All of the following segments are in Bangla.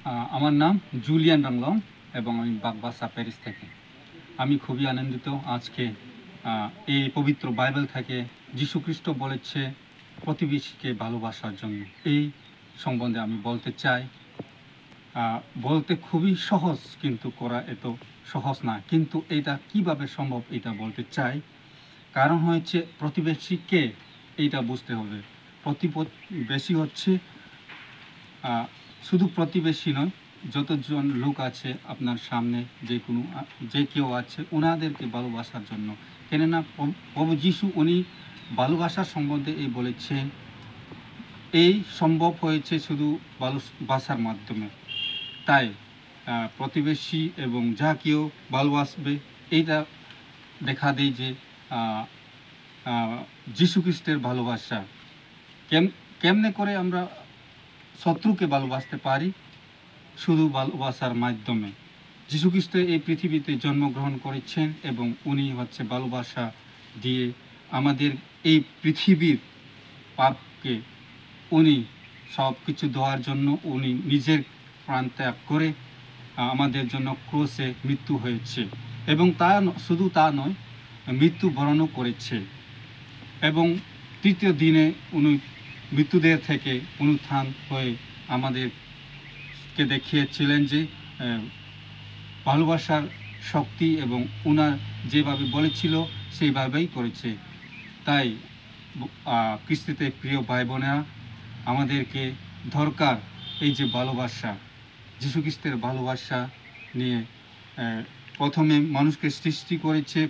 আমার নাম জুলিয়ান রাংলং এবং আমি বাগবাসা প্যারিস থেকে। আমি খুবই আনন্দিত আজকে এই পবিত্র বাইবেল থেকে যীশু খ্রিস্ট বলেছে প্রতিবেশীকে ভালোবাসার জন্য। এই সম্বন্ধে আমি বলতে চাই। বলতে খুবই সহজ, কিন্তু করা এত সহজ না। কিন্তু এটা কিভাবে সম্ভব এটা বলতে চাই। কারণ হচ্ছে প্রতিবেশীকে এইটা বুঝতে হবে। প্রতিবেশী হচ্ছে শুধু প্রতিবেশী নয়, যতজন লোক আছে আপনার সামনে, যে কেউ আছে, ওনাদেরকে ভালোবাসার জন্য। কেননা প্রভু যীশু উনি ভালোবাসার সম্বন্ধে এই বলেছেন, এই সম্ভব হয়েছে শুধু ভালোবাসার মাধ্যমে। তাই প্রতিবেশী এবং যা কেউ ভালোবাসবে, এইটা দেখা দেয় যে যীশু খ্রিস্টের ভালোবাসা। কেমনে করে আমরা শত্রুকে ভালোবাসতে পারি? শুধু ভালোবাসার মাধ্যমে। যীশু খ্রিস্ট এই পৃথিবীতে জন্মগ্রহণ করেছেন এবং উনি হচ্ছে ভালোবাসা দিয়ে আমাদের এই পৃথিবীর পাপকে উনি সব কিছু দেওয়ার জন্য উনি নিজের প্রাণ ত্যাগ করে আমাদের জন্য ক্রুশে মৃত্যু হয়েছে। এবং শুধু তা নয়, মৃত্যুবরণও করেছে এবং তৃতীয় দিনে উনি মৃত্যুদের থেকে পুনরুত্থান হয়ে আমাদেরকে দেখিয়েছিলেন যে ভালোবাসার শক্তি, এবং উনার যেভাবে বলেছিল সেইভাবেই করেছে। তাই খ্রিস্টতে প্রিয় ভাই বোনেরা, আমাদেরকে দরকার এই যে ভালোবাসা, যীশু খ্রিস্টের ভালোবাসা নিয়ে। প্রথমে মানুষকে সৃষ্টি করেছে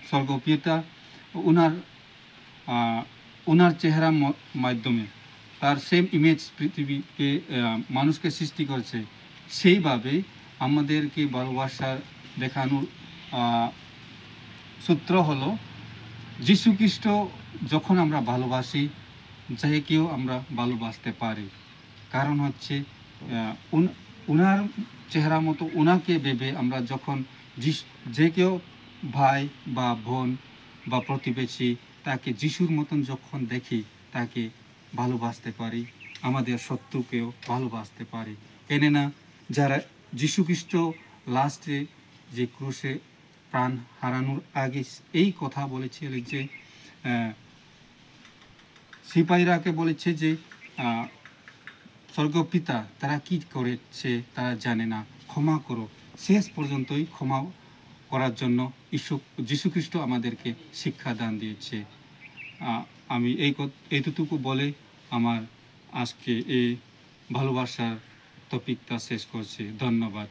স্বর্গপিতা, ওনার চেহারার মাধ্যমে, তার সেম ইমেজ পৃথিবীকে মানুষকে সৃষ্টি করেছে। সেইভাবে আমাদেরকে ভালোবাসা দেখানোর সূত্র হলো যীশু খ্রিস্ট। যখন আমরা ভালোবাসি, যে কেউ আমরা ভালোবাসতে পারি। কারণ হচ্ছে ওনার চেহারা মতো ওনাকে ভেবে আমরা যখন যে কেউ ভাই বা বোন বা প্রতিবেশী, তাকে যিশুর মতন যখন দেখি, তাকে ভালোবাসতে পারি, আমাদের শত্রুকেও ভালোবাসতে পারি। কেননা যারা যীশু খ্রিস্ট লাস্টে যে ক্রুশে প্রাণ হারানোর আগে এই কথা বলেছিল যে সিপাহীরাকে বলেছে যে স্বর্গপিতা, তারা কি করেছে তারা জানে না, ক্ষমা করো। শেষ পর্যন্তই ক্ষমা করার জন্য যীশু খ্রিস্ট আমাদেরকে শিক্ষাদান দিয়েছে। আমি এইটুকু বলে আমার আজকে এই ভালোবাসার টপিকটা শেষ করছি। ধন্যবাদ।